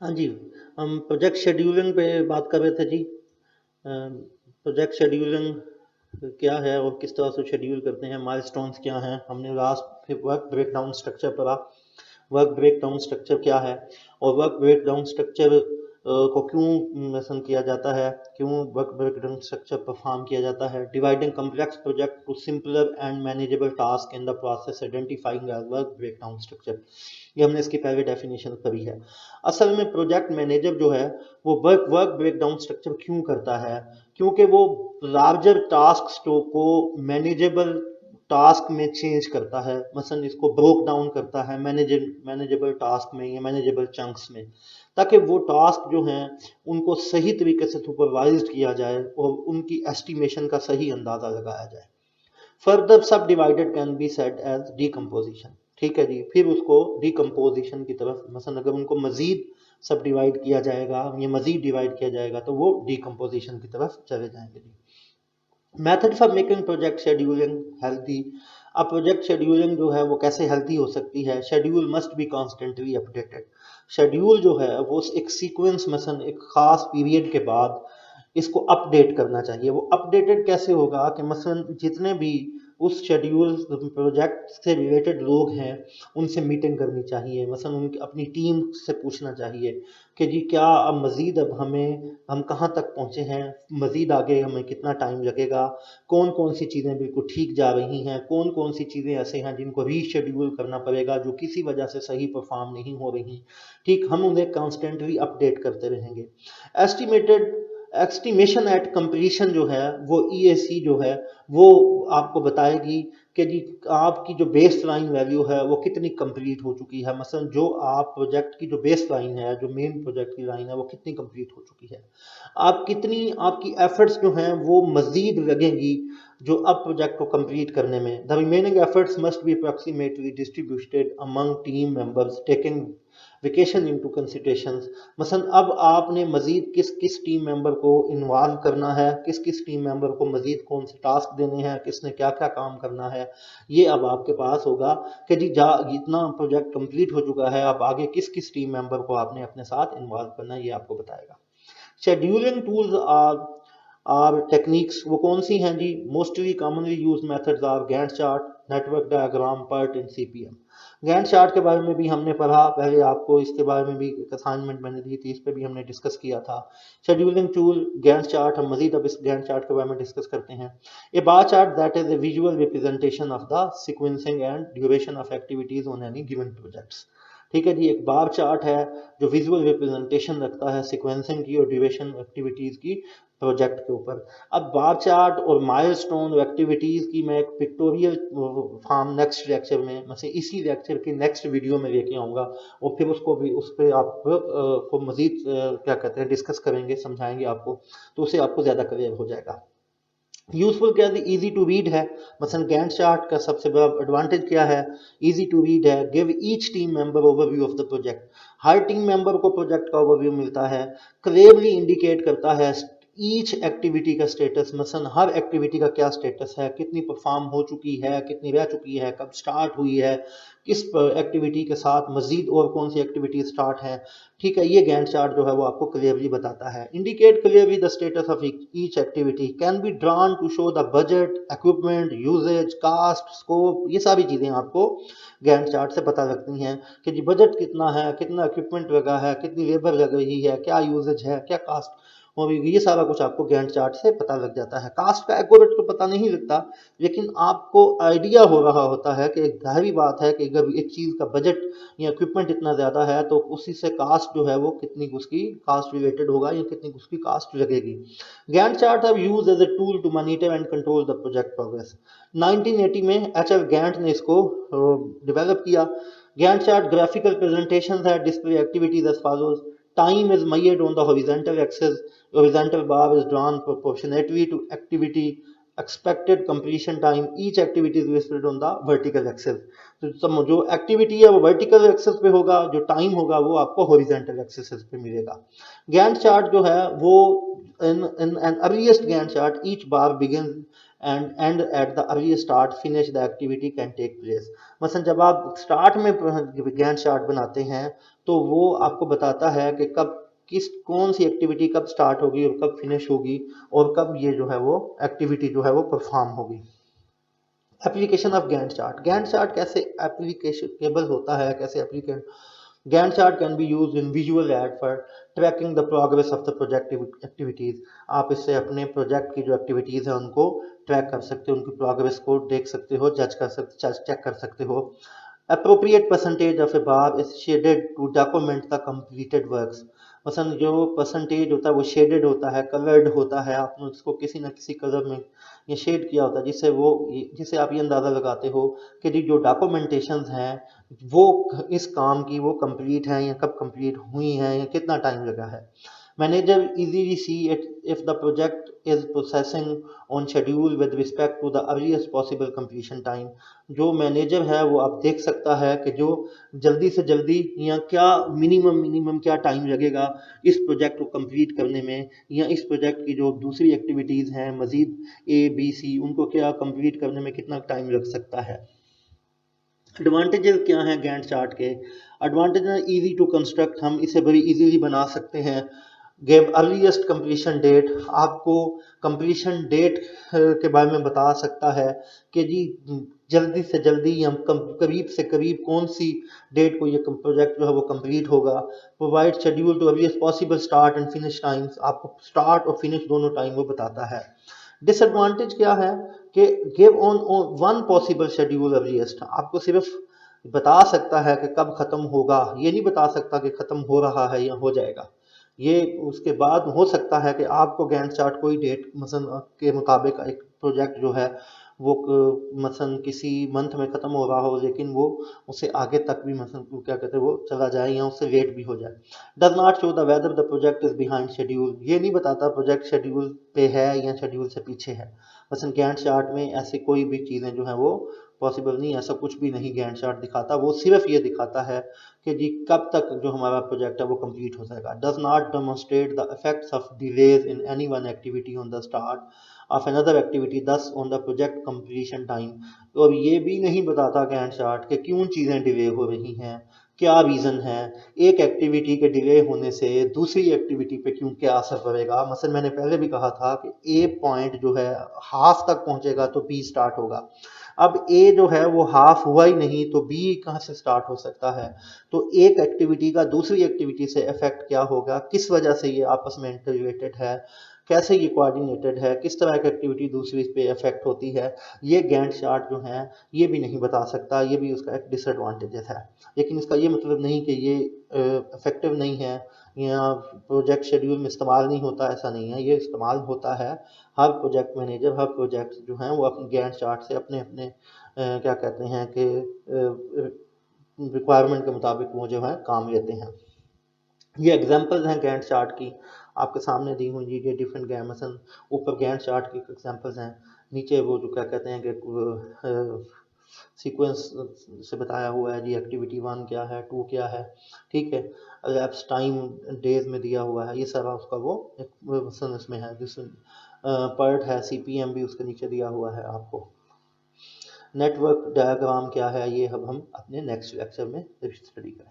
हाँ जी, हम project scheduling पे बात कर रहे थे जी। प्रोजेक्ट शेड्यूलिंग क्या है और किस तरह से शेड्यूल करते हैं, माइलस्टोन्स क्या हैं, हमने लास्ट फिर वर्क ब्रेकडाउन स्ट्रक्चर पढ़ा। वर्क ब्रेकडाउन स्ट्रक्चर क्या है और वर्क ब्रेकडाउन स्ट्रक्चर को क्यों पसंद किया जाता है, क्यों वर्क ब्रेकडाउन स्ट्रक्चर परफॉर्म किया जाता है। Dividing complex project to simpler and manageable task in the process identifying work breakdown structure, ये हमने इसकी पहले डेफिनेशन करी है। असल में प्रोजेक्ट मैनेजर जो है वो वर्क वर्क ब्रेकडाउन स्ट्रक्चर क्यों करता है, क्योंकि वो लार्जर टास्क को मैनेजेबल टास्क में चेंज करता है। मसलन इसको ब्रोक डाउन करता है मैनेजेबल टास्क में या मैनेजेबल चंक्स में, ताकि वो टास्क जो हैं उनको सही तरीके से सुपरवाइज किया जाए और उनकी एस्टिमेशन का सही अंदाजा लगाया जाए। Further subdivided can be said as decomposition. ठीक है जी, फिर उसको डिकम्पोजिशन की तरफ, मसलन अगर उनको मजीद सब डिवाइड किया जाएगा या मजीद डिवाइड किया जाएगा तो वो डिकम्पोजिशन की तरफ चले जाएंगे जी। Method for making project scheduling healthy. अब प्रोजेक्ट शेड्यूलिंग जो है वो कैसे हेल्थी हो सकती है। Schedule must be constantly updated. Schedule जो है वो एक सीक्वेंस, मसलन एक खास पीरियड के बाद इसको अपडेट करना चाहिए। वो अपडेटेड कैसे होगा कि मसलन जितने भी उस शेड्यूल प्रोजेक्ट से रिलेटेड लोग हैं उनसे मीटिंग करनी चाहिए। मसलन उनकी अपनी टीम से पूछना चाहिए कि जी क्या अब मज़ीद, अब हम कहाँ तक पहुँचे हैं, मज़ीद आगे हमें कितना टाइम लगेगा, कौन कौन सी चीज़ें बिल्कुल ठीक जा रही हैं, कौन कौन सी चीज़ें ऐसे हैं जिनको रीशेड्यूल करना पड़ेगा जो किसी वजह से सही परफॉर्म नहीं हो रही। ठीक, हम उन्हें कॉन्स्टेंटली अपडेट करते रहेंगे। एस्टिमेटेड एस्टिमेशन एट कंप्लीशन जो है वो ईएसी जो है वो आपको बताएगी कि जी आपकी जो बेस लाइन वैल्यू है वो कितनी कंप्लीट हो चुकी है। मसलन जो आप प्रोजेक्ट की जो बेस लाइन है, जो मेन प्रोजेक्ट की लाइन है वो कितनी कंप्लीट हो चुकी है, आप कितनी, आपकी एफर्ट्स जो हैं वो मजीद लगेंगी जो अब प्रोजेक्ट को कंप्लीट करने में। The remaining efforts must be approximately distributed among team members taking vacation into considerations. मसलन अब आपने मजीद किस किस टीम मेंबर को इन्वॉल्व करना है, किस किस टीम मेंबर को मजीद कौन से टास्क देने हैं, किसने क्या क्या काम करना है, ये अब आपके पास होगा कि जी जा इतना प्रोजेक्ट कंप्लीट हो चुका है, अब आगे किस किस टीम मेंबर को आपने अपने साथ इन्वॉल्व करना है, ये आपको बताएगा। शेड्यूलिंग टूल्स आर टेक्निक्स वो कौन सी हैं जी। Mostly commonly use methods are Gantt chart, network diagram, PERT and CPM. Gantt chart के बारे में भी हमने पढ़ा पहले, आपको इसके बारे में भी एक असाइनमेंट मैंने दी थी, इस पर भी हमने डिस्कस किया था। शेड्यूलिंग टूल गैंट चार्ट, हम मजीद अब इस गैंट चार्ट के बारे में डिस्कस करते हैं। A bar chart that is a visual representation of the sequencing and duration of activities on any given projects. ठीक है जी, एक बार चार्ट है जो विजुअल रिप्रेजेंटेशन रखता है सीक्वेंसिंग की और ड्यूरेशन एक्टिविटीज की प्रोजेक्ट के ऊपर। अब बार चार्ट और माइलस्टोन और एक्टिविटीज की मैं एक पिक्टोरियल फॉर्म नेक्स्ट लेक्चर में, मतलब इसी लेक्चर के नेक्स्ट वीडियो में लेके आऊँगा और फिर उसको भी उस पर आप को मजीद क्या कहते हैं डिस्कस करेंगे, समझाएंगे आपको, तो उससे आपको ज़्यादा क्लियर हो जाएगा। यूजफुल क्या है, इजी टू रीड है। मसलन गैंट चार्ट का सबसे बड़ा एडवांटेज क्या है, इजी टू रीड है। Give each team member overview of the project, her team member को प्रोजेक्ट का ओवरव्यू मिलता है। क्लियरली इंडिकेट करता है ईच एक्टिविटी का स्टेटस, मसलन हर एक्टिविटी का क्या स्टेटस है, कितनी परफॉर्म हो चुकी है, कितनी रह चुकी है, कब स्टार्ट हुई है, किस एक्टिविटी के साथ मजीद और कौन सी एक्टिविटी स्टार्ट है। ठीक है, ये गैंट चार्ट जो है वो आपको क्लियरली बताता है। Indicate clearly the status of each activity, can be drawn to show the budget, equipment usage, cost, scope, ये सारी चीज़ें आपको गैंट चार्ट से पता लगती हैं कि जी बजट कितना है, कितना इक्विपमेंट लगा है, कितनी लेबर लग रही है, क्या यूजेज है, क्या कास्ट होगी, ये सारा कुछ आपको गैंट चार्ट से पता लग जाता है। कास्ट का एक्यूरेट तो पता नहीं लगता, लेकिन आपको आइडिया हो रहा होता है कि एक जाहिर बात है कि अगर एक चीज़ का बजट या इक्विपमेंट इतना ज़्यादा है तो उसी से कास्ट जो है वो कितनी उसकी कास्ट रिलेटेड होगा या कितनी उसकी कास्ट लगेगी। Gantt chart are use as a tool to monitor and control the project progress. 1980 में एच.एफ. गैंट ने इसको डेवलप किया। गैंट चार्ट ग्राफिकल प्रेजेंटेशन है, display activities as follows. Time is measured on the horizontal axis. Horizontal bar is drawn proportionately to activity expected completion time. Each activity is listed on the vertical axis. तो जो activity है वो vertical axis पे होगा, जो time होगा वो आपको हॉरिजॉन्टल एक्सिस पे मिलेगा। गैंट चार्ट जो है वो in in an earliest Gantt chart each bar begin and end at the early start finish the activity can take place। मसलन जब आप स्टार्ट में गैंट चार्ट बनाते हैं तो वो आपको बताता है कि कब किस कौन सी एक्टिविटी कब स्टार्ट होगी और कब फिनिश होगी और कब ये जो है वो एक्टिविटी जो है वो परफॉर्म होगी। एप्लीकेशन ऑफ गैंट चार्ट कैसे एप्लीकेबल होता है, कैसे एप्लीकेट Gantt chart can be used in visual aid for tracking the progress of the project activities। आप इससे अपने प्रोजेक्ट की जो एक्टिविटीज है उनको ट्रैक कर सकते हो, उनकी प्रोग्रेस को देख सकते हो, जज कर सकते, चेक कर सकते हो। Appropriate percentage of a bar is shaded to document the completed works। मसलन जो परसेंटेज होता है वो शेडेड होता है, कलर्ड होता है, आपने उसको किसी न किसी कलर में ये शेड किया होता है जिससे आप ये अंदाज़ा लगाते हो कि जो डॉक्यूमेंटेशन हैं वो इस काम की वो कंप्लीट हैं या कब कंप्लीट हुई हैं या कितना टाइम लगा है। Manager easily see it if the project is processing on schedule with respect to the earliest possible completion time। जो मैनेजर है वो आप देख सकता है कि जो जल्दी से जल्दी या क्या मिनिमम क्या टाइम लगेगा इस प्रोजेक्ट को कंप्लीट करने में, या इस प्रोजेक्ट की जो दूसरी एक्टिविटीज़ हैं मज़ीद ABC उनको क्या कंप्लीट करने में कितना टाइम लग सकता है। एडवांटेजेस क्या हैं गैंट चार्ट के? एडवांटेज है इजी टू कंस्ट्रक्ट, हम इसे बड़ी इजीली बना सकते हैं। गिव अर्लीस्ट कंप्लीशन डेट, आपको कंप्लीशन डेट के बारे में बता सकता है कि जी जल्दी से जल्दी या करीब से करीब कौन सी डेट को ये प्रोजेक्ट जो है वो कंप्लीट होगा। Provide schedule to earliest possible start and finish times, आपको स्टार्ट और फिनिश दोनों टाइम वो बताता है। डिसएडवांटेज क्या है कि give on one possible schedule earliest, आपको सिर्फ बता सकता है कि कब खत्म होगा, ये नहीं बता सकता कि खत्म हो रहा है या हो जाएगा। ये उसके बाद हो सकता है कि आपको गैंट चार्ट कोई डेट मसलन के मुताबिक एक प्रोजेक्ट जो है वो मसलन किसी मंथ में ख़त्म हो रहा हो लेकिन वो उससे आगे तक भी मसलन क्या कहते हैं वो चला जाए या उससे लेट भी हो जाए। Does not show the whether the project is behind schedule, ये नहीं बताता प्रोजेक्ट शेड्यूल पे है या शेड्यूल से पीछे है। मसलन गैंट चार्ट में ऐसी कोई भी चीज़ें जो हैं वो पॉसिबल नहीं, ऐसा कुछ भी नहीं गैंट चार्ट दिखाता, वो सिर्फ ये दिखाता है कि जी कब तक जो हमारा प्रोजेक्ट है वो कंप्लीट हो जाएगा। Does not demonstrate the effects of delays in any one activity on the start of another activity thus on the project completion time. तो अब ये भी नहीं बताता गैंट चार्ट कि क्यों चीज़ें डिले हो रही हैं, क्या रीज़न है, एक एक्टिविटी के डिले होने से दूसरी एक्टिविटी पे क्यों क्या असर पड़ेगा। मसलन मैंने पहले भी कहा था कि ए पॉइंट जो है हाफ तक पहुंचेगा तो बी स्टार्ट होगा। अब ए जो है वो हाफ हुआ ही नहीं तो बी कहाँ से स्टार्ट हो सकता है। तो एक एक्टिविटी का दूसरी एक्टिविटी से इफेक्ट क्या होगा, किस वजह से ये आपस में इंटररिलेटेड है, कैसे ये कोऑर्डिनेटेड है, किस तरह की एक्टिविटी दूसरी पे इफेक्ट होती है, ये गैंट चार्ट जो है ये भी नहीं बता सकता, ये भी उसका एक डिसएडवांटेज है। लेकिन इसका ये मतलब नहीं कि ये इफेक्टिव नहीं है या प्रोजेक्ट शेड्यूल में इस्तेमाल नहीं होता, ऐसा नहीं है, ये इस्तेमाल होता है। हर प्रोजेक्ट मैनेजर हर प्रोजेक्ट जो हैं वो अपने गैंट चार्ट से अपने अपने क्या कहते हैं कि रिक्वायरमेंट के मुताबिक वो जो है काम लेते हैं। ये एग्जांपल्स हैं गैंट चार्ट की, आपके सामने दी हुई ये डिफरेंट गैमसन ऊपर गैंट चार्ट की एग्जांपल्स हैं, नीचे वो जो क्या कहते हैं कि सीक्वेंस से बताया हुआ है जी एक्टिविटी 1 क्या है, 2 क्या है, ठीक है, लैप्स टाइम डेज में दिया हुआ है, ये सारा उसका वो एक मसलन इसमें है जिस पर्ट है CPM भी उसके नीचे दिया हुआ है आपको। नेटवर्क डायग्राम क्या है ये अब हम अपने नेक्स्ट लेक्चर में स्टडी करें।